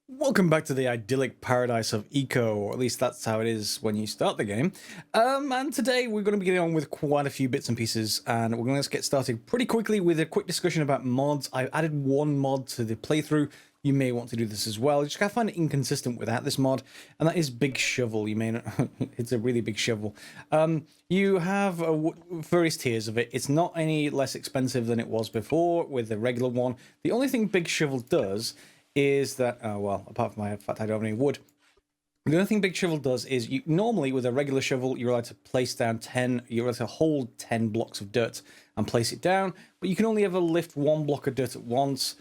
Welcome back to the idyllic paradise of eco, or at least that's how it is when you start the game. And today we're going to be getting on with quite a few bits and pieces, and we're going to get started pretty quickly with a quick discussion about mods. I've added one mod to the playthrough. You may want to do this as well. You just gotta find it inconsistent without this mod, and that is Big Shovel. You may not, it's a really big shovel. You have various tiers of it. It's not any less expensive than it was before with the regular one. The only thing Big Shovel does is that, well, apart from the fact I don't have any wood, the only thing Big Shovel does is you normally with a regular shovel you're allowed to place down 10, you're allowed to hold 10 blocks of dirt and place it down, but you can only ever lift one block of dirt at once,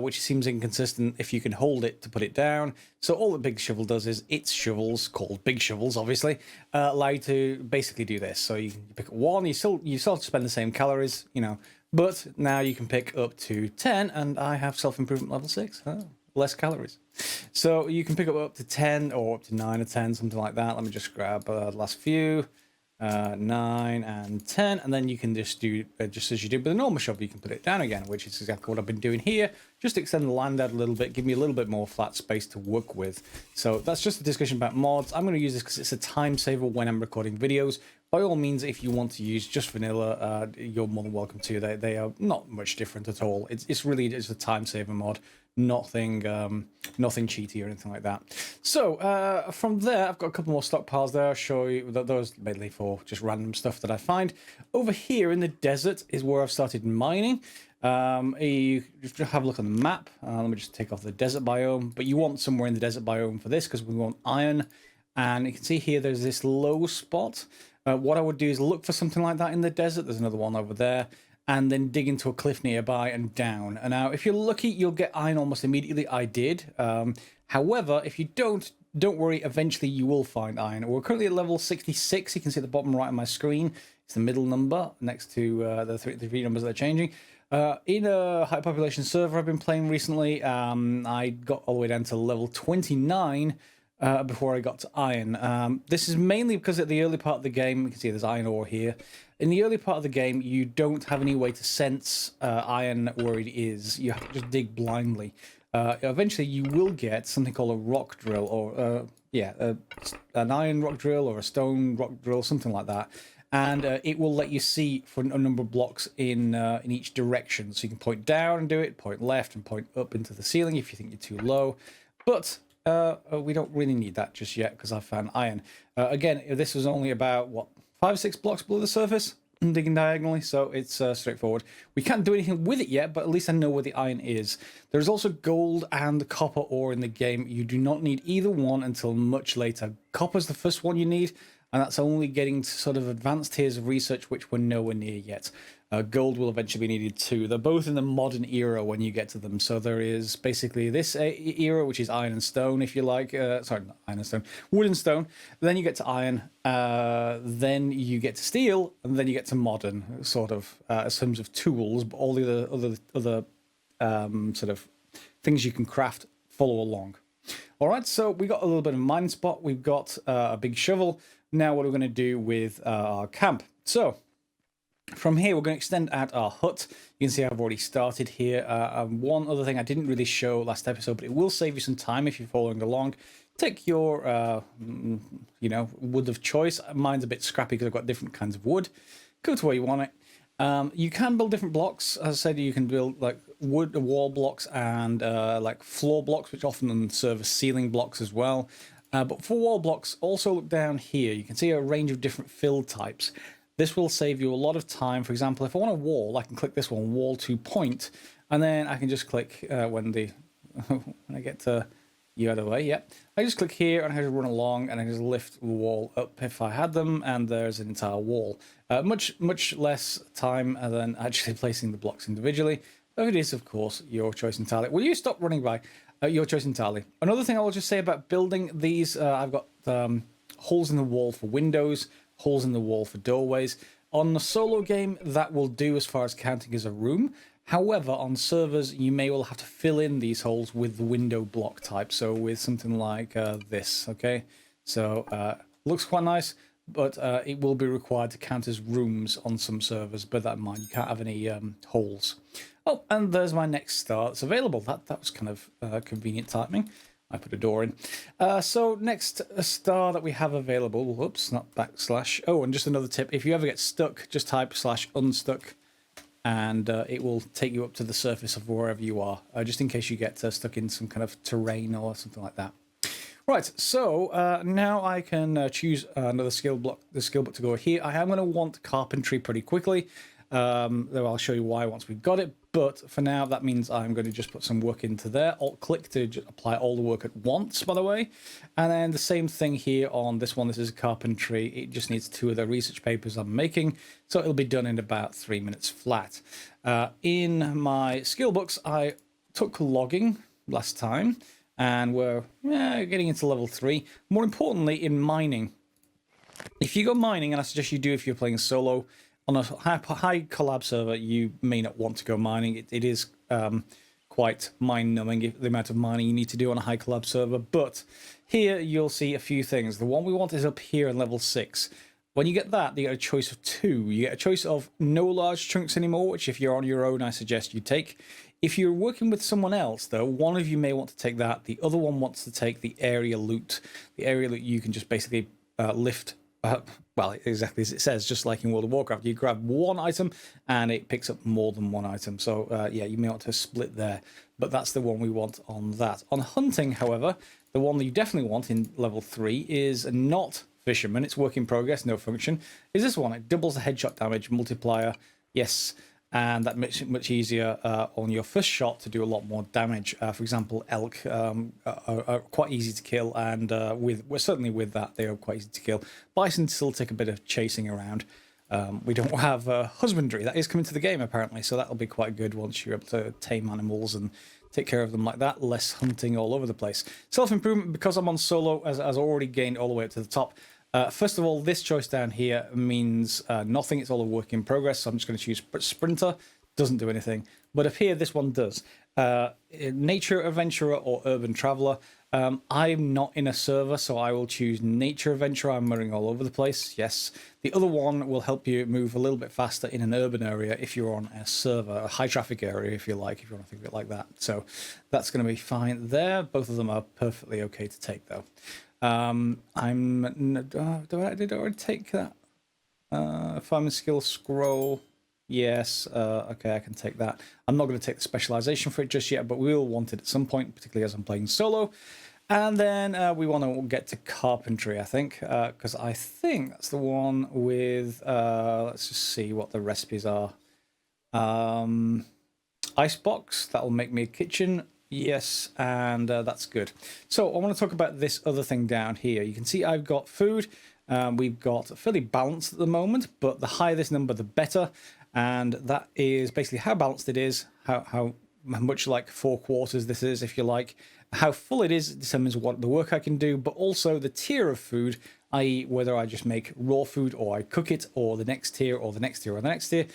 which seems inconsistent if you can hold it to put it down. So all that Big Shovel does is its shovels, called Big Shovels obviously, allow you to basically do this. So you pick up one, you still have to spend the same calories, you know, but now you can pick up to 10, and I have self-improvement level 6. Oh, less calories. So you can pick up to 10 or up to 9 or 10, something like that. Let me just grab the last few. 9 and 10, and then you can just do just as you did with a normal shovel, you can put it down again, which is exactly what I've been doing here. Just extend the land out a little bit, give me a little bit more flat space to work with. So that's just a discussion about mods. I'm going to use this because it's a time saver when I'm recording videos. By all means, if you want to use just vanilla, you're more than welcome to. They are not much different at all. It's really just a time saver mod. Nothing cheaty or anything like that. So from there, I've got a couple more stockpiles there. I'll show you those mainly for just random stuff that I find. Over here in the desert is where I've started mining. You just have a look on the map. Let me just take off the desert biome. But you want somewhere in the desert biome for this because we want iron. And you can see here there's this low spot. What I would do is look for something like that in the desert. There's another one over there. And then dig into a cliff nearby and down. And now, if you're lucky, you'll get iron almost immediately. I did. However, if you don't worry. Eventually, you will find iron. We're currently at level 66. You can see at the bottom right of my screen. It's the middle number next to the three numbers that are changing. In a high population server I've been playing recently, I got all the way down to level 29 before I got to iron. This is mainly because at the early part of the game, you can see there's iron ore here. In the early part of the game, you don't have any way to sense iron where it is. You have to just dig blindly. Eventually, you will get something called a rock drill, or an iron rock drill or a stone rock drill, something like that. And it will let you see for a number of blocks in each direction. So you can point down and do it, point left and point up into the ceiling if you think you're too low. But we don't really need that just yet because I found iron. Again, this was only about, 5 or 6 blocks below the surface, digging diagonally, so it's straightforward. We can't do anything with it yet, but at least I know where the iron is. There's also gold and copper ore in the game. You do not need either one until much later. Copper's the first one you need, and that's only getting to sort of advanced tiers of research, which we're nowhere near yet. Gold will eventually be needed too. They're both in the modern era when you get to them. So there is basically this era, which is iron and stone, if you like. Sorry, not iron and stone, wood and stone. Then you get to iron, then you get to steel, and then you get to modern, sort of, in terms of tools. But all the other sort of things you can craft follow along. All right, so we got a little bit of mining spot. We've got a big shovel. Now what are we going to do with our camp? So from here, we're going to extend out our hut. You can see I've already started here. One other thing I didn't really show last episode, but it will save you some time if you're following along. Take your, wood of choice. Mine's a bit scrappy because I've got different kinds of wood. Go to where you want it. You can build different blocks. As I said, you can build like wood wall blocks and like floor blocks, which often serve as ceiling blocks as well. But for wall blocks, also look down here. You can see a range of different fill types. This will save you a lot of time. For example, if I want a wall, I can click this one, wall to point, and then I can just click when I get to the other way. Yep, I just click here and I just run along and I just lift the wall up if I had them, and there's an entire wall. Much less time than actually placing the blocks individually. But it is, of course, your choice entirely. Will you stop running by? Your choice entirely. Another thing I will just say about building these, I've got holes in the wall for windows, holes in the wall for doorways. On the solo game, that will do as far as counting as a room. However, on servers, you may well have to fill in these holes with the window block type. So with something like this, okay? So looks quite nice, but it will be required to count as rooms on some servers. Bear that in mind, you can't have any holes. Oh, and there's my next star that's available. That was kind of convenient timing. I put a door in. So next star that we have available, whoops, not backslash. Oh, and just another tip, if you ever get stuck, just type /unstuck and it will take you up to the surface of wherever you are, just in case you get stuck in some kind of terrain or something like that. Right, so now I can choose another skill block, the skill book to go here. I am going to want carpentry pretty quickly. Though I'll show you why once we've got it, but for now that means I'm going to just put some work into there. Alt-click to just apply all the work at once, by the way. And then the same thing here on this one. This is carpentry. It just needs 2 of the research papers I'm making, so it'll be done in about 3 minutes flat. In my skill books, I took logging last time, and we're getting into level 3. More importantly, in mining. If you go mining, and I suggest you do if you're playing solo, on a high collab server, you may not want to go mining. It is quite mind-numbing, the amount of mining you need to do on a high collab server. But here you'll see a few things. The one we want is up here in level 6. When you get that, you get a choice of 2. You get a choice of no large chunks anymore, which if you're on your own, I suggest you take. If you're working with someone else, though, one of you may want to take that. The other one wants to take the area loot. The area loot you can just basically lift. Well, exactly as it says, just like in World of Warcraft, you grab one item and it picks up more than one item. So yeah, you may want to split there, but that's the one we want on that. On hunting, however, the one that you definitely want in level 3 is not fisherman. It's work in progress, no function. Is this one? It doubles the headshot damage multiplier. Yes. And that makes it much easier on your first shot to do a lot more damage. For example, elk are quite easy to kill, and certainly with that, they are quite easy to kill. Bison still take a bit of chasing around. We don't have husbandry. That is coming to the game, apparently, so that'll be quite good once you're able to tame animals and take care of them like that. Less hunting all over the place. Self-improvement, because I'm on solo, as already gained all the way up to the top. First of all, this choice down here means nothing. It's all a work in progress. So I'm just going to choose Sprinter. Doesn't do anything. But up here, this one does. Nature Adventurer or Urban Traveller. I'm not in a server, so I will choose Nature Adventurer. I'm running all over the place. Yes. The other one will help you move a little bit faster in an urban area if you're on a server, a high traffic area, if you like, if you want to think of it like that. So that's going to be fine there. Both of them are perfectly okay to take, though. Did I already take that? Farming skill scroll. Yes. Okay, I can take that. I'm not going to take the specialization for it just yet, but we will want it at some point, particularly as I'm playing solo. And then we want to get to carpentry, I think, because I think that's the one with, let's just see what the recipes are. Icebox, that'll make me a kitchen. Yes, and that's good. So I want to talk about this other thing down here. You can see I've got food. We've got fairly balanced at the moment, but the higher this number, the better. And that is basically how balanced it is, how much like 4/4 this is, if you like. How full it is determines what the work I can do, but also the tier of food, i.e. whether I just make raw food or I cook it, or the next tier, or the next tier, or the next tier.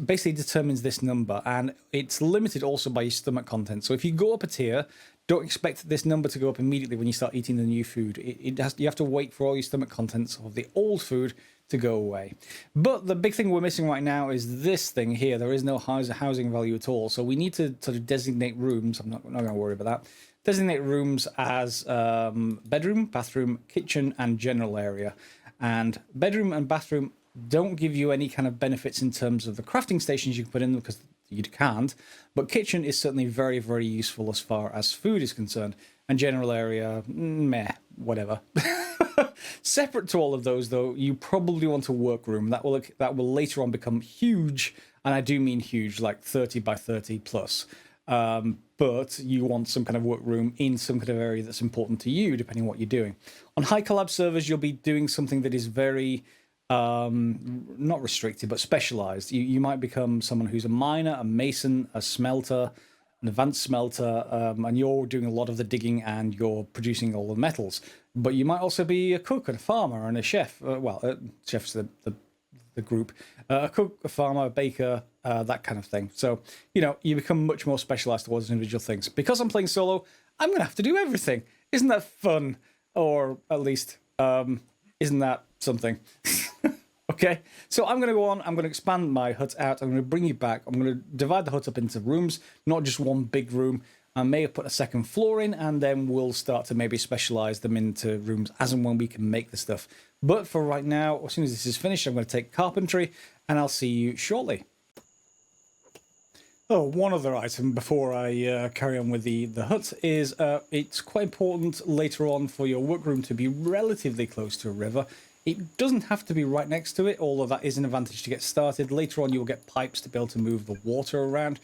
Basically determines this number, and it's limited also by your stomach content. So if you go up a tier, don't expect this number to go up immediately when you start eating the new food. You have to wait for all your stomach contents of the old food to go away. But the big thing we're missing right now is this thing here. There is no housing value at all. So we need to sort of designate rooms. I'm not going to worry about that. Designate rooms as bedroom, bathroom, kitchen, and general area. And bedroom and bathroom don't give you any kind of benefits in terms of the crafting stations you can put in them, because you can't. But kitchen is certainly very, very useful as far as food is concerned. And general area, meh, whatever. Separate to all of those, though, you probably want a workroom. That will later on become huge, and I do mean huge, like 30 by 30 plus. But you want some kind of workroom in some kind of area that's important to you, depending on what you're doing. On high collab servers, you'll be doing something that is very not restricted, but specialized. You might become someone who's a miner, a mason, a smelter, an advanced smelter, and you're doing a lot of the digging and you're producing all the metals. But you might also be a cook and a farmer and a chef. Chef's the group. A cook, a farmer, a baker, that kind of thing. So, you become much more specialized towards individual things. Because I'm playing solo, I'm going to have to do everything. Isn't that fun? Or at least, isn't that something? Okay, so I'm going to go on, I'm going to expand my hut out, I'm going to bring you back, I'm going to divide the hut up into rooms, not just one big room. I may have put a second floor in, and then we'll start to maybe specialize them into rooms as and when we can make the stuff. But for right now, as soon as this is finished, I'm going to take carpentry, and I'll see you shortly. Oh, one other item before I carry on with the hut is it's quite important later on for your workroom to be relatively close to a river. It doesn't have to be right next to it, although that is an advantage to get started. Later on, you'll get pipes to be able to move the water around,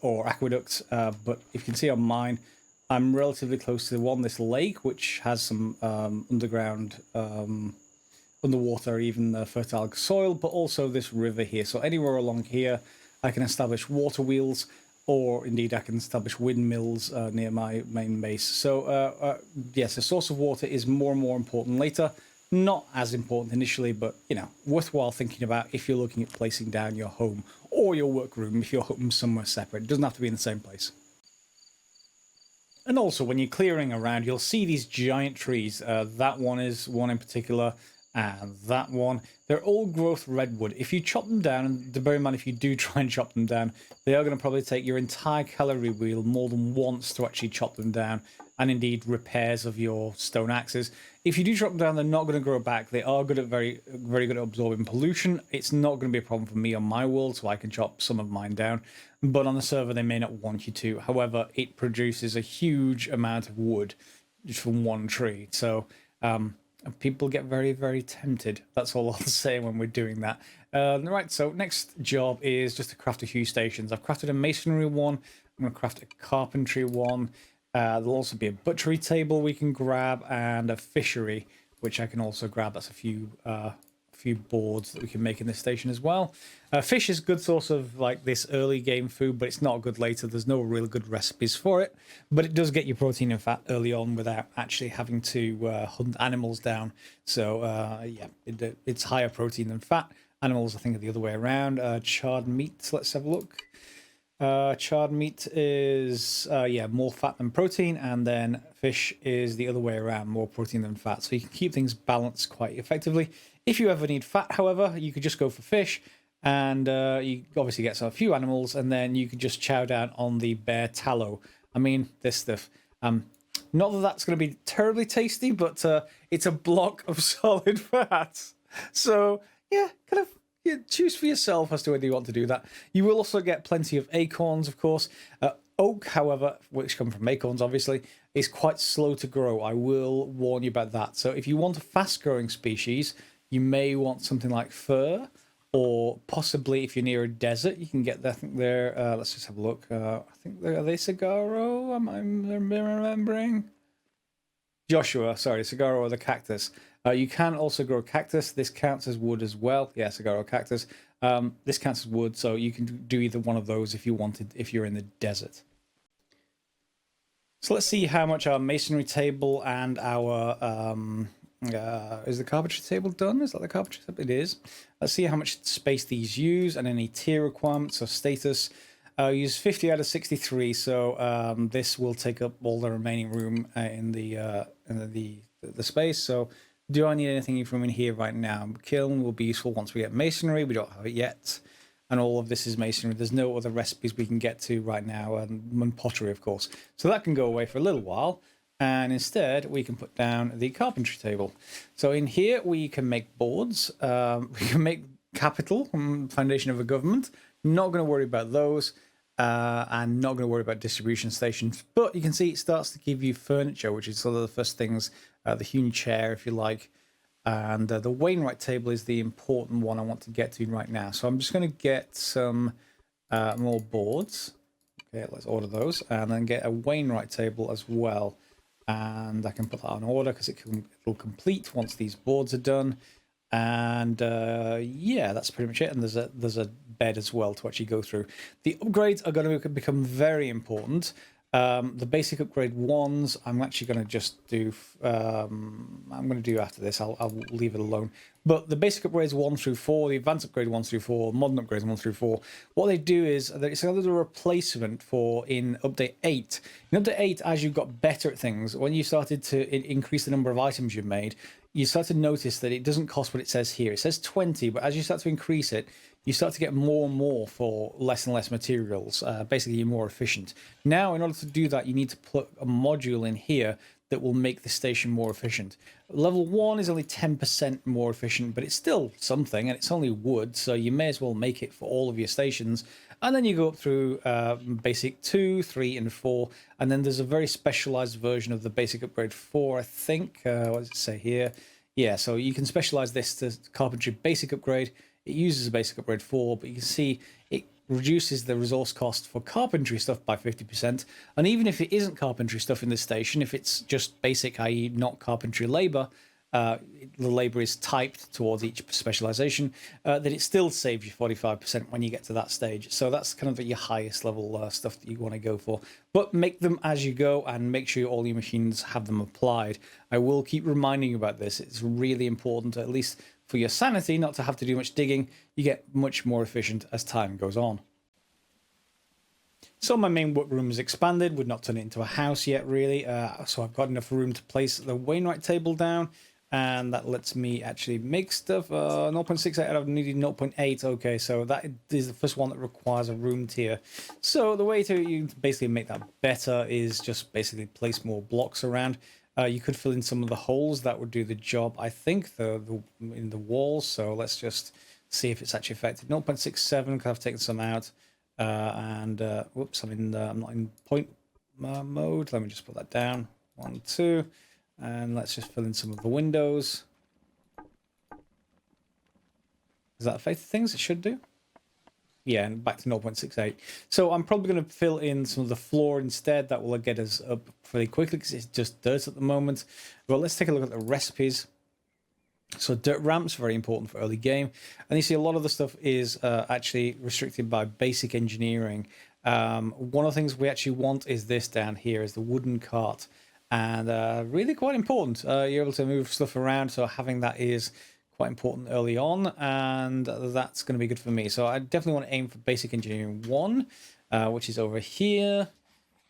or aqueducts. But if you can see on mine, I'm relatively close to this lake, which has some underground, underwater, even fertile soil, but also this river here. So anywhere along here, I can establish water wheels, or indeed I can establish windmills near my main base. So yes, the source of water is more and more important later. Not as important initially, but, you know, worthwhile thinking about if you're looking at placing down your home or your workroom, if your home's somewhere separate. It doesn't have to be in the same place. And also, when you're clearing around, you'll see these giant trees. That one is one in particular, and that one. They're all growth redwood. If you chop them down, and bear in mind if you do try and chop them down, they are going to probably take your entire calorie wheel more than once to actually chop them down, and indeed repairs of your stone axes. If you do chop them down, they're not going to grow back. They are good at very good at absorbing pollution. It's not going to be a problem for me on my world, so I can chop some of mine down. But on the server, they may not want you to. However, it produces a huge amount of wood just from one tree. So people get very tempted. That's all I'll say when we're doing that. Right, so next job is just to craft a few stations. I've crafted a masonry one. I'm going to craft a carpentry one. There'll also be a butchery table we can grab, and a fishery, which I can also grab. That's a few boards that we can make in this station as well. Fish is a good source of like this early game food, but it's not good later. There's no real good recipes for it, but it does get you protein and fat early on without actually having to hunt animals down. So yeah, it's higher protein than fat. Animals, I think, are the other way around. Charred meat, let's have a look. Charred meat is yeah, more fat than protein, and then fish is the other way around, more protein than fat. So you can keep things balanced quite effectively. If you ever need fat, however, you could just go for fish, and you obviously get a few animals, and then you could just chow down on the bear tallow. I mean, this stuff. Not that that's going to be terribly tasty, but it's a block of solid fat. So yeah, kind of. Yeah, choose for yourself as to whether you want to do that. You will also get plenty of acorns, of course. Oak, however, which come from acorns, obviously, is quite slow to grow. I will warn you about that. So if you want a fast-growing species, you may want something like fir, or possibly if you're near a desert, you can get that. I think they're, let's just have a look. I think are they Sagaro? Am I remembering? Joshua, sorry, Sagaro or the cactus. You can also grow cactus. This counts as wood as well. Yeah, Sagaro cactus. This counts as wood, so you can do either one of those if you wanted, if you're in the desert. So let's see how much our masonry table and our is the carpentry table done? Is that the carpentry table? It is. Let's see how much space these use and any tier requirements or status. Use 50 out of 63, so this will take up all the remaining room in the space. So do I need anything from in here right now? Kiln will be useful once we get masonry. We don't have it yet, and all of this is masonry. There's no other recipes we can get to right now, and pottery, of course. So that can go away for a little while, and instead we can put down the carpentry table. So in here we can make boards. We can make capital, foundation of a government. Not going to worry about those, and not going to worry about distribution stations. But you can see it starts to give you furniture, which is sort of the first things. The hewn chair, if you like, and the Wainwright table is the important one I want to get to right now. So I'm just going to get some more boards. Okay, let's order those, and then get a Wainwright table as well. And I can put that on order because it'll complete once these boards are done. And yeah, that's pretty much it. And there's a bed as well to actually go through. The upgrades are going to become very important. The basic upgrade ones, I'm actually going to just do. I'm going to do after this. I'll leave it alone. But the basic upgrades 1 through 4, the advanced upgrade 1 through 4, modern upgrades 1 through 4. What they do is that it's a little replacement for in update 8. In update 8, as you got better at things, when you started to increase the number of items you've made, you start to notice that it doesn't cost what it says here. It says 20, but as you start to increase it, you start to get more and more for less and less materials. Basically, you're more efficient. Now, in order to do that, you need to put a module in here that will make the station more efficient. Level 1 is only 10% more efficient, but it's still something, and it's only wood, so you may as well make it for all of your stations. And then you go up through basic 2, 3, and 4, and then there's a very specialized version of the basic upgrade 4, I think. What does it say here? Yeah, so you can specialize this to carpentry basic upgrade. It uses a basic upgrade 4, but you can see it reduces the resource cost for carpentry stuff by 50%. And even if it isn't carpentry stuff in this station, if it's just basic, i.e. not carpentry labor, the labor is typed towards each specialization, then it still saves you 45% when you get to that stage. So that's kind of your highest level stuff that you want to go for. But make them as you go and make sure all your machines have them applied. I will keep reminding you about this. It's really important, at least for your sanity, not to have to do much digging. You get much more efficient as time goes on. So my main workroom is expanded. We've not turned it into a house yet, really. So I've got enough room to place the Wainwright table down. And that lets me actually make stuff. 0.68 I've needed 0.8. Okay, so that is the first one that requires a room tier. So the way to you basically make that better is just basically place more blocks around. You could fill in some of the holes. That would do the job, I think, in the walls. So let's just see if it's actually effective. 0.67, because I've taken some out. Whoops, I'm not in point mode. Let me just put that down. 1, 2. And let's just fill in some of the windows. Does that affect things? It should do. Yeah, and back to 0.68. So I'm probably going to fill in some of the floor instead. That will get us up pretty quickly because it's just dirt at the moment. But let's take a look at the recipes. So dirt ramps, very important for early game. And you see a lot of the stuff is actually restricted by basic engineering. One of the things we actually want is this down here, is the wooden cart. And really quite important. You're able to move stuff around, so having that is quite important early on, and that's going to be good for me. So I definitely want to aim for basic engineering 1, which is over here,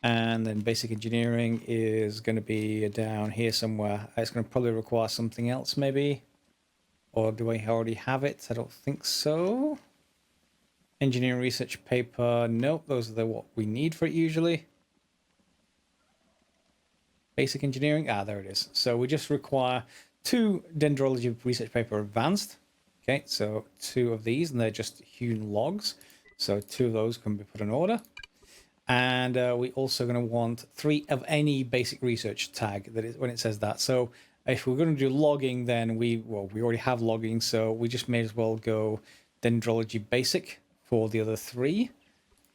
and then basic engineering is going to be down here somewhere. It's going to probably require something else maybe, or do I already have it? I don't think so. Engineering research paper, nope, those are what we need for it usually. Basic engineering, there it is. So we just require 2 dendrology research paper advanced. Okay, so 2 of these, and they're just hewn logs. So 2 of those can be put in order. And we also going to want 3 of any basic research tag that is when it says that. So if we're going to do logging, then we already have logging, so we just may as well go dendrology basic for the other 3.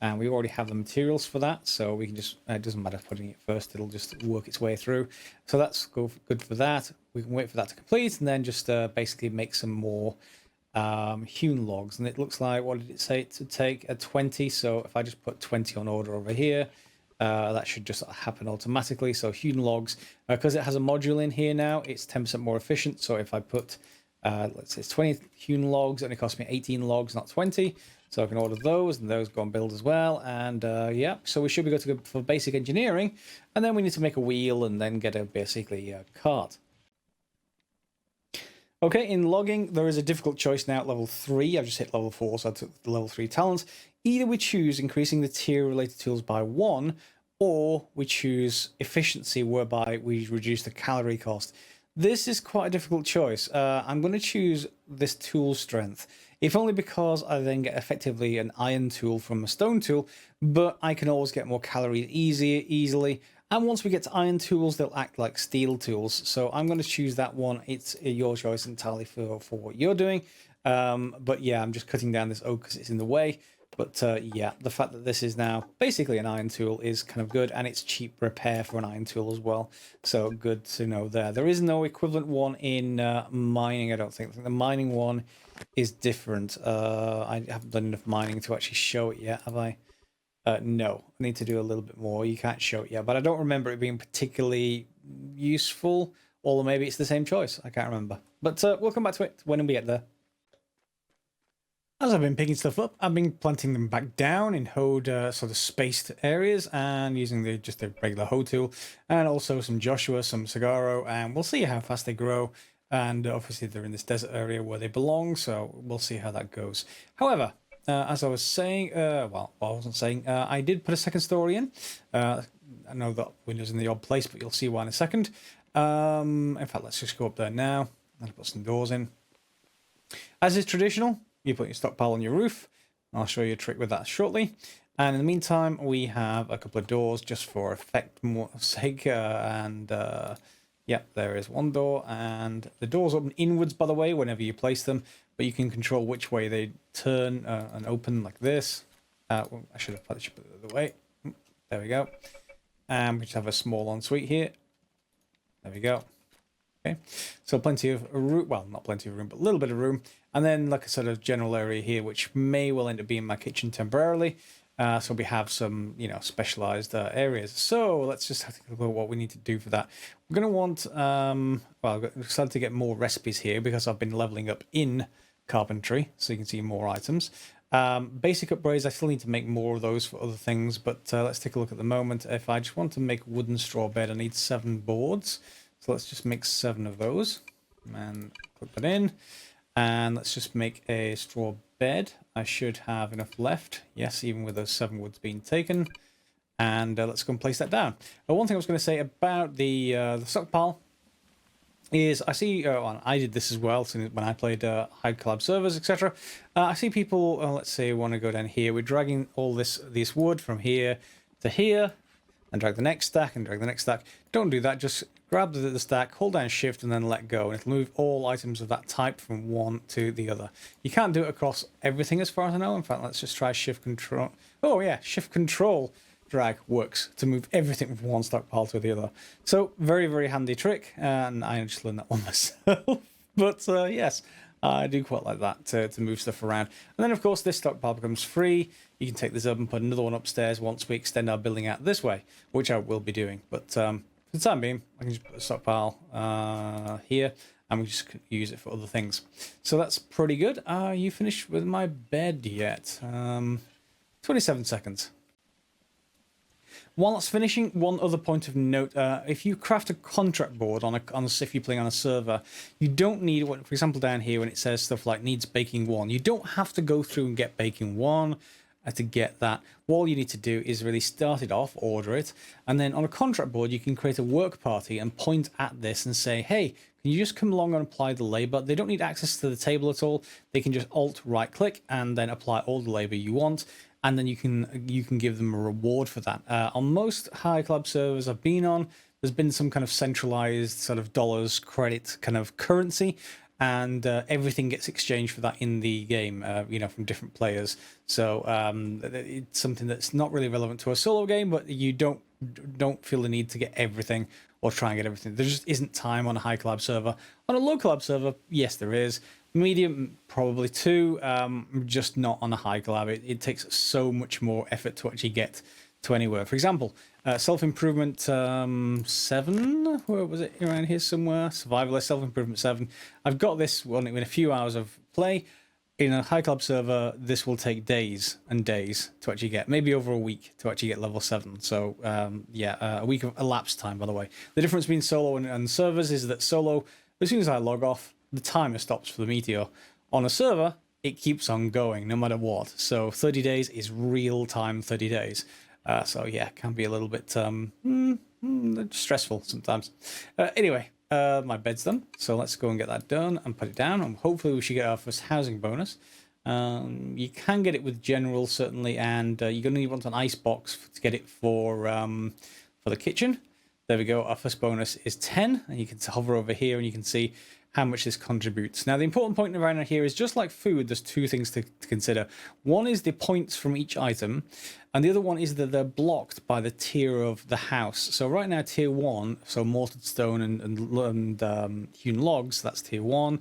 And we already have the materials for that, so we can just, it doesn't matter putting it first, it'll just work its way through. So that's good for that. We can wait for that to complete and then just basically make some more hewn logs. And it looks like, what did it say to take? A 20, so if I just put 20 on order over here, that should just happen automatically. So hewn logs, because it has a module in here now, it's 10% more efficient. So if I put, let's say it's 20 hewn logs, and it costs me 18 logs, not 20. So I can order those, and those go on build as well. And yeah, so we should be good to go for basic engineering. And then we need to make a wheel and then get basically a cart. Okay, in logging, there is a difficult choice now at level 3. I've just hit level 4, so I took the level 3 talents. Either we choose increasing the tier related tools by 1, or we choose efficiency, whereby we reduce the calorie cost. This is quite a difficult choice. I'm going to choose this tool strength, if only because I then get effectively an iron tool from a stone tool, but I can always get more calories easily. And once we get to iron tools, they'll act like steel tools. So I'm going to choose that one. It's your choice entirely for what you're doing. But yeah, I'm just cutting down this oak because it's in the way. But yeah, the fact that this is now basically an iron tool is kind of good, and it's cheap repair for an iron tool as well. So good to know there. There is no equivalent one in mining, I don't think. I think the mining one is different. I haven't done enough mining to actually show it yet, have I? No, I need to do a little bit more. You can't show it yet, but I don't remember it being particularly useful. Or maybe it's the same choice. I can't remember. But we'll come back to it when we get there. As I've been picking stuff up, I've been planting them back down in hoed sort of spaced areas and using just the regular hoe tool, and also some Joshua, some Sagaro, and we'll see how fast they grow. And obviously they're in this desert area where they belong, so we'll see how that goes. However, as I was saying, well, I wasn't saying, I did put a second story in. I know that window's in the odd place, but you'll see why in a second. In fact, let's just go up there now and put some doors in. As is traditional, you put your stockpile on your roof. I'll show you a trick with that shortly. And in the meantime, we have a couple of doors just for effect sake. Yeah, there is one door, and the doors open inwards, by the way, whenever you place them. But you can control which way they turn and open like this. Well, I should have put it the other way. There we go. And we just have a small ensuite here. There we go. Okay, so plenty of room, well, not plenty of room, but a little bit of room. And then like a sort of general area here, which may well end up being my kitchen temporarily. So we have some, specialized areas. So let's just have to look at what we need to do for that. We're going to want, well, I've decided to get more recipes here because I've been leveling up in carpentry, so you can see more items. Basic upgrades, I still need to make more of those for other things, but let's take a look at the moment. If I just want to make a wooden straw bed, I need 7 boards. So let's just make 7 of those and put that in. And let's just make a straw bed. I should have enough left. Yes, even with those 7 woods being taken. And let's go and place that down. One thing I was going to say about the stockpile is I see, well, I did this as well when I played high collab servers, etc. I see people, let's say, want to go down here. We're dragging all this wood from here to here, and drag the next stack and drag the next stack. Don't do that. Just grab the stack, hold down shift, and then let go, and it'll move all items of that type from one to the other. You can't do it across everything as far as I know. In fact, let's just try shift control. Oh yeah, shift control drag works to move everything from one stockpile to the other. So very, very handy trick, and I just learned that one myself. But yes, I do quite like that to move stuff around. And then of course this stockpile becomes free. You can take this up and put another one upstairs once we extend our building out this way, which I will be doing. But for the time being, I can just put a stockpile here, and we just use it for other things. So that's pretty good. Are you finished with my bed yet? 27 seconds. While that's finishing, one other point of note: if you craft a contract board if you're playing on a server, you don't need, for example, down here when it says stuff like needs baking 1, you don't have to go through and get baking 1 to get that. All you need to do is really start it off, order it, and then on a contract board you can create a work party and point at this and say, hey, can you just come along and apply the labor? They don't need access to the table at all. They can just alt right click and then apply all the labor you want. And then you can give them a reward for that. On most high club servers I've been on, there's been some kind of centralized sort of dollars credit kind of currency, and everything gets exchanged for that in the game, from different players. So it's something that's not really relevant to a solo game, but you don't feel the need to get everything or try and get everything. There just isn't time on a high collab server. On a low collab server, yes, there is. Medium, probably too, just not on a high collab. It takes so much more effort to actually get to anywhere. For example, self-improvement 7, where was it? Around here somewhere. Survivalist self-improvement 7. I've got this one in a few hours of play. In a high club server, this will take days and days to actually get, maybe over a week to actually get level 7. So a week of elapsed time, by the way. The difference between solo and servers is that solo, as soon as I log off, the timer stops for the meteor. On a server, it keeps on going no matter what. So 30 days is real time 30 days. So yeah, it can be a little bit stressful sometimes. Anyway, my bed's done. So let's go and get that done and put it down. And hopefully we should get our first housing bonus. You can get it with general, certainly. And you're going to want an ice box to get it for the kitchen. There we go. Our first bonus is 10. And you can hover over here and you can see how much this contributes. Now, the important point around here is, just like food, there's 2 things to consider. One is the points from each item, and the other one is that they're blocked by the tier of the house. So right now, tier 1, so mortared stone and hewn logs, that's tier 1,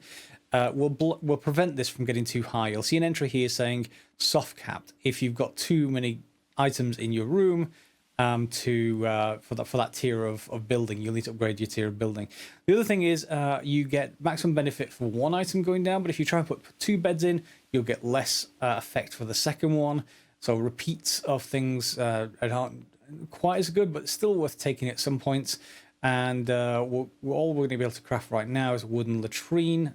will prevent this from getting too high. You'll see an entry here saying soft capped. If you've got too many items in your room for that tier of building. You'll need to upgrade your tier of building. The other thing is you get maximum benefit for one item going down, but if you try and put 2 beds in, you'll get less effect for the second one. So repeats of things aren't quite as good, but still worth taking at some points. And all we're going to be able to craft right now is a wooden latrine.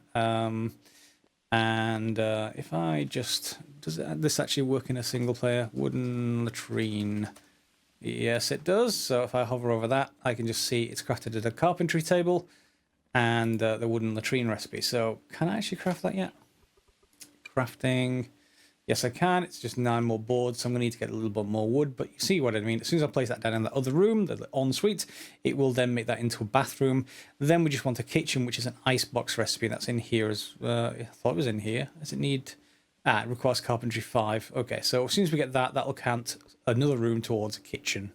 If I just... Does this actually work in a single player? Wooden latrine. Yes, it does. So if I hover over that, I can just see it's crafted at a carpentry table and the wooden latrine recipe. So can I actually craft that yet? Crafting. Yes, I can. It's just 9 more boards, so I'm going to need to get a little bit more wood. But you see what I mean. As soon as I place that down in the other room, the ensuite, it will then make that into a bathroom. Then we just want a kitchen, which is an icebox recipe. That's in here as I thought it was in here. Does it need... it requires carpentry 5. Okay, so as soon as we get that, that'll count another room towards a kitchen.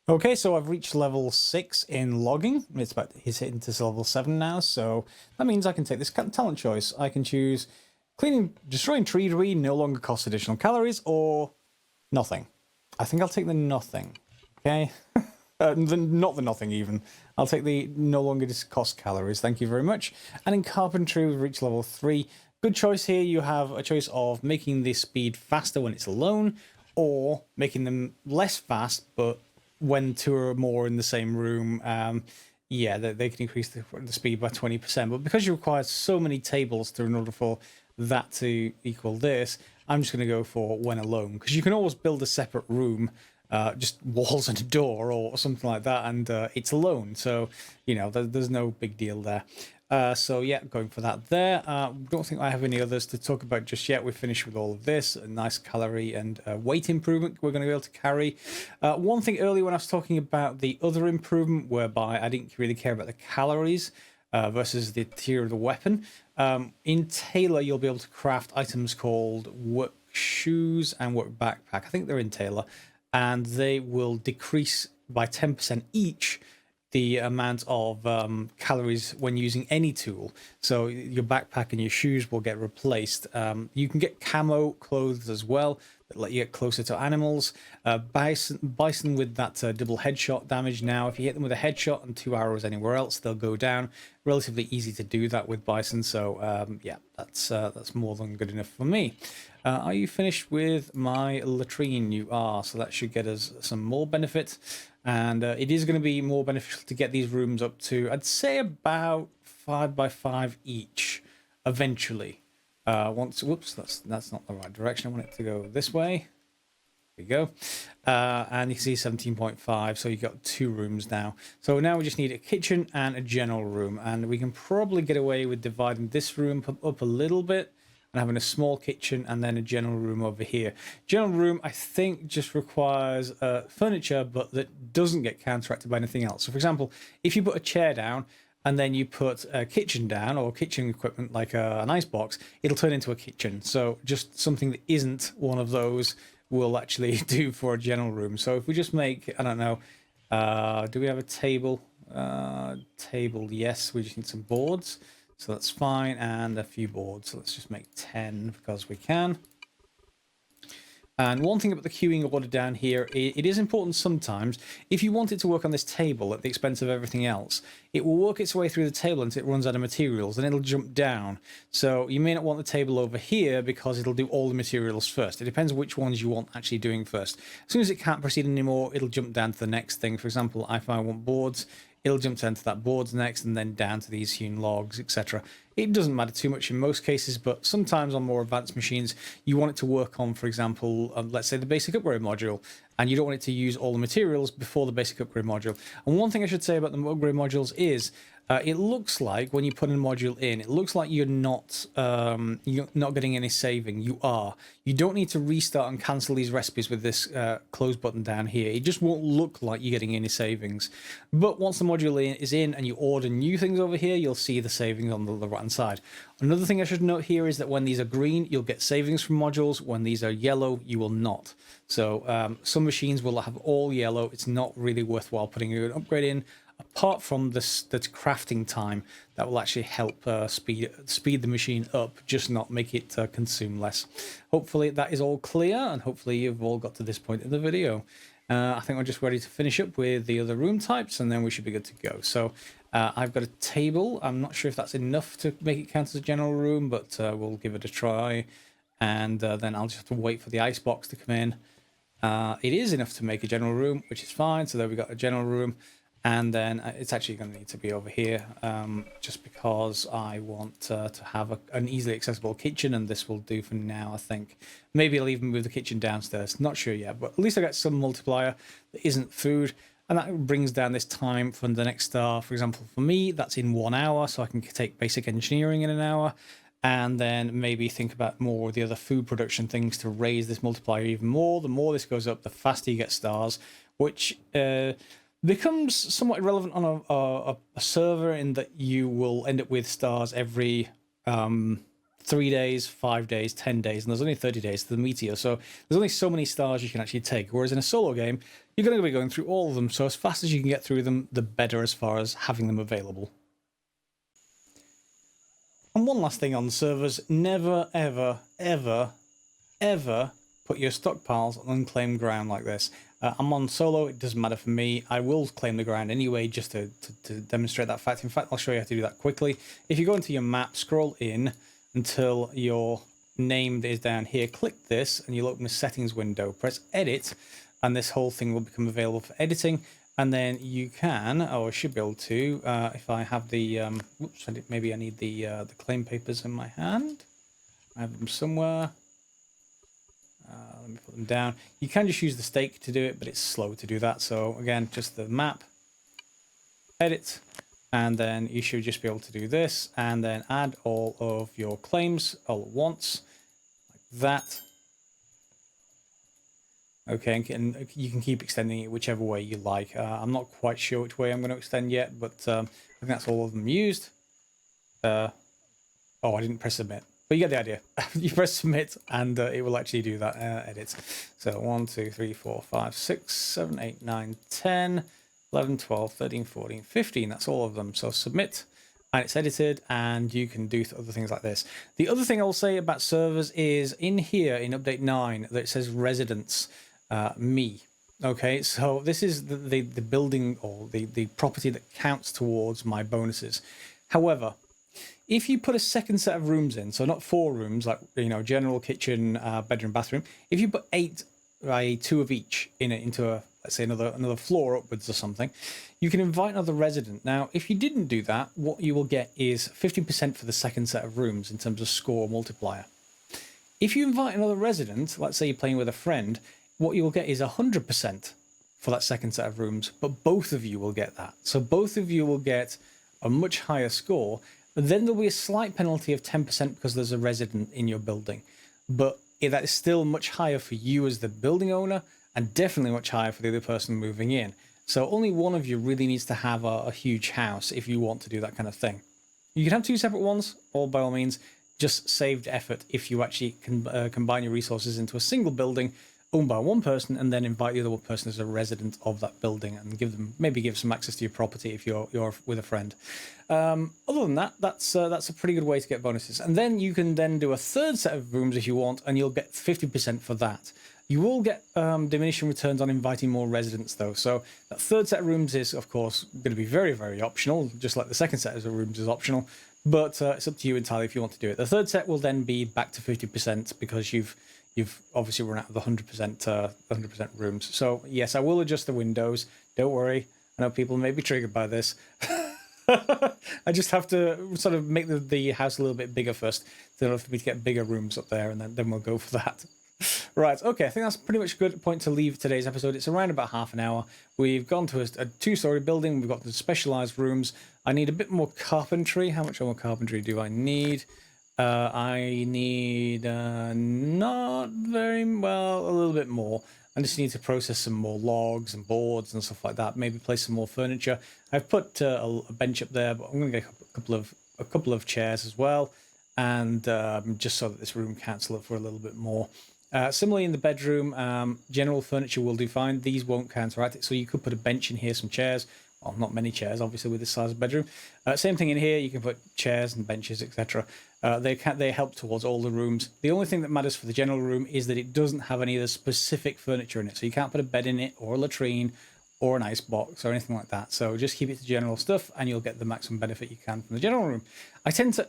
Okay, so I've reached level 6 in logging. It's hitting to level 7 now, so that means I can take this talent choice. I can choose destroying tree debris no longer costs additional calories, or nothing. I think I'll take the nothing. Okay, not the nothing even. I'll take the no longer cost calories. Thank you very much. And in carpentry, we've reached level 3. Good choice here. You have a choice of making the speed faster when it's alone, or making them less fast, but when 2 or more in the same room, yeah, they can increase the speed by 20%. But because you require so many tables in order for that to equal this, I'm just going to go for when alone, because you can always build a separate room, just walls and a door or something like that, and it's alone. So, you know, there's no big deal there. So yeah, going for that there. Don't think I have any others to talk about just yet. We're finished with all of this. A nice calorie and weight improvement we're going to be able to carry. One thing earlier when I was talking about the other improvement, whereby I didn't really care about the calories versus the tier of the weapon. In Tailor, you'll be able to craft items called work shoes and work backpack. I think they're in Tailor, and they will decrease by 10% each the amount of calories when using any tool. So your backpack and your shoes will get replaced. You can get camo clothes as well that let you get closer to animals. Bison with that double headshot damage now. If you hit them with a headshot and 2 arrows anywhere else, they'll go down. Relatively easy to do that with bison. So yeah, that's more than good enough for me. Are you finished with my latrine? You are. So that should get us some more benefit. And it is going to be more beneficial to get these rooms up to, I'd say, about 5 by 5 each eventually. Whoops, that's not the right direction. I want it to go this way. There we go. And you can see 17.5, so you've got 2 rooms now. So now we just need a kitchen and a general room, and we can probably get away with dividing this room up a little bit and having a small kitchen and then a general room over here. General room, I think, just requires furniture, but that doesn't get counteracted by anything else. So, for example, if you put a chair down and then you put a kitchen down, or kitchen equipment like an icebox, it'll turn into a kitchen. So just something that isn't one of those will actually do for a general room. So if we just make, I don't know, do we have a table? Table, yes, we just need some boards. So that's fine, and a few boards. So let's just make 10 because we can. And one thing about the queuing order down here, it is important sometimes. If you want it to work on this table at the expense of everything else, it will work its way through the table until it runs out of materials, and it'll jump down. So you may not want the table over here because it'll do all the materials first. It depends which ones you want actually doing first. As soon as it can't proceed anymore, it'll jump down to the next thing. For example, if I want boards, it'll jump down to that boards next, and then down to these hewn logs, etc. It doesn't matter too much in most cases, but sometimes on more advanced machines, you want it to work on, for example, let's say the basic upgrade module, and you don't want it to use all the materials before the basic upgrade module. And one thing I should say about the upgrade modules is, it looks like when you put a module in, it looks like you're not getting any saving. You are. You don't need to restart and cancel these recipes with this close button down here. It just won't look like you're getting any savings. But once the module is in and you order new things over here, you'll see the savings on the right-hand side. Another thing I should note here is that when these are green, you'll get savings from modules. When these are yellow, you will not. So some machines will have all yellow. It's not really worthwhile putting an upgrade in apart from this crafting time that will actually help speed the machine up, just not make it consume less. Hopefully that is all clear, and hopefully you've all got to this point in the video. I think we're just ready to finish up with the other room types, and then we should be good to go. So I've got a table. I'm not sure if that's enough to make it count as a general room, but we'll give it a try. And then I'll just have to wait for the icebox to come in. It is enough to make a general room, which is fine. So there we got a general room. And then it's actually going to need to be over here, just because I want to have an easily accessible kitchen, and this will do for now, I think. Maybe I'll even move the kitchen downstairs. Not sure yet, but at least I got some multiplier that isn't food. And that brings down this time from the next star. For example, for me, that's in 1 hour, so I can take basic engineering in an hour. And then maybe think about more of the other food production things to raise this multiplier even more. The more this goes up, the faster you get stars, which becomes somewhat irrelevant on a server, in that you will end up with stars every 3 days, 5 days, 10 days, and there's only 30 days to the meteor. So there's only so many stars you can actually take. Whereas in a solo game, you're going to be going through all of them. So as fast as you can get through them, the better as far as having them available. And one last thing on servers, never, ever, ever, ever put your stockpiles on unclaimed ground like this. I'm on solo, it doesn't matter for me. I will claim the ground anyway, just to demonstrate that fact. In fact, I'll show you how to do that quickly. If you go into your map, scroll in until your name is down here, click this, and you'll open the settings window. Press edit, and this whole thing will become available for editing. And then you can, or I should be able to, if I have the, whoops, maybe I need the claim papers in my hand. I have them somewhere. Let me put them down. You can just use the stake to do it, but it's slow to do that. So again, just the map, edit, and then you should just be able to do this, and then add all of your claims all at once, like that. Okay, and you can keep extending it whichever way you like. I'm not quite sure which way I'm going to extend yet, but I think that's all of them used. Oh, I didn't press submit, but you get the idea. You press submit, and it will actually do that edit. So 1, 2, 3, 4, 5, 6, 7, 8, 9, 10, 11, 12, 13, 14, 15. That's all of them. So submit, and it's edited, and you can do other things like this. The other thing I'll say about servers is in here in update 9 that it says residents. Me. Okay, so this is the building, or the property that counts towards my bonuses. However, if you put a second set of rooms in, so not 4 rooms, like, you know, general, kitchen, bedroom, bathroom, if you put 8, 2 of each in it, into a, let's say another floor upwards or something, you can invite another resident. Now, if you didn't do that, what you will get is 15% for the second set of rooms in terms of score multiplier. If you invite another resident, let's say you're playing with a friend, what you will get is 100% for that second set of rooms, but both of you will get that. So both of you will get a much higher score, but then there'll be a slight penalty of 10% because there's a resident in your building. But that is still much higher for you as the building owner, and definitely much higher for the other person moving in. So only one of you really needs to have a huge house if you want to do that kind of thing. You can have 2 separate ones, or by all means, just saved effort if you actually can combine your resources into a single building owned by one person, and then invite the other person as a resident of that building, and give some access to your property if you're with a friend. Other than that, that's a pretty good way to get bonuses. And then you can then do a third set of rooms if you want, and you'll get 50% for that. You will get diminishing returns on inviting more residents, though. So that third set of rooms is, of course, going to be very, very optional, just like the second set of rooms is optional. But it's up to you entirely if you want to do it. The third set will then be back to 50% because you've obviously run out of the 100% rooms. So yes, I will adjust the windows. Don't worry. I know people may be triggered by this. I just have to sort of make the house a little bit bigger first, in order for me to get bigger rooms up there, and then we'll go for that. Right, okay, I think that's pretty much a good point to leave today's episode. It's around about half an hour. We've gone to a 2-story building. We've got the specialized rooms. I need a bit more carpentry. How much more carpentry do I need? I need not very well, a little bit more. I just need to process some more logs and boards and stuff like that. Maybe place some more furniture. I've put a bench up there, but I'm going to get a couple of chairs as well, and just so that this room counts for a little bit more. Similarly, in the bedroom, general furniture will do fine. These won't counteract it, so you could put a bench in here, some chairs. well, not many chairs, obviously, with this size of bedroom. Same thing in here. You can put chairs and benches, etc. They help towards all the rooms. The only thing that matters for the general room is that it doesn't have any of the specific furniture in it. So you can't put a bed in it, or a latrine, or an ice box, or anything like that. So just keep it to general stuff, and you'll get the maximum benefit you can from the general room. I tend to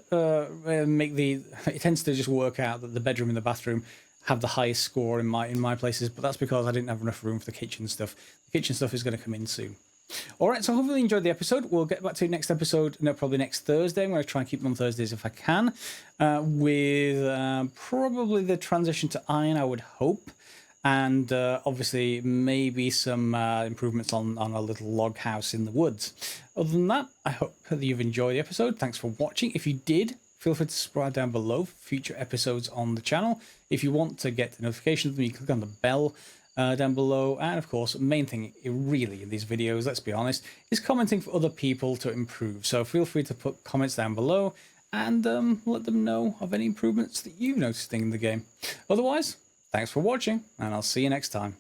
it tends to just work out that the bedroom and the bathroom have the highest score in my places, but that's because I didn't have enough room for the kitchen stuff. The kitchen stuff is going to come in soon. All right, so hopefully you enjoyed the episode. We'll get back to next episode, probably next Thursday. I'm going to try and keep them on Thursdays if I can, with probably the transition to iron, I would hope, and obviously maybe some improvements on a little log house in the woods. Other than that, I hope that you've enjoyed the episode. Thanks for watching. If you did, feel free to subscribe down below for future episodes on the channel. If you want to get the notifications, then you click on the bell down below. And of course, the main thing really in these videos, let's be honest, is commenting for other people to improve. So feel free to put comments down below and let them know of any improvements that you've noticed in the game. Otherwise, thanks for watching, and I'll see you next time.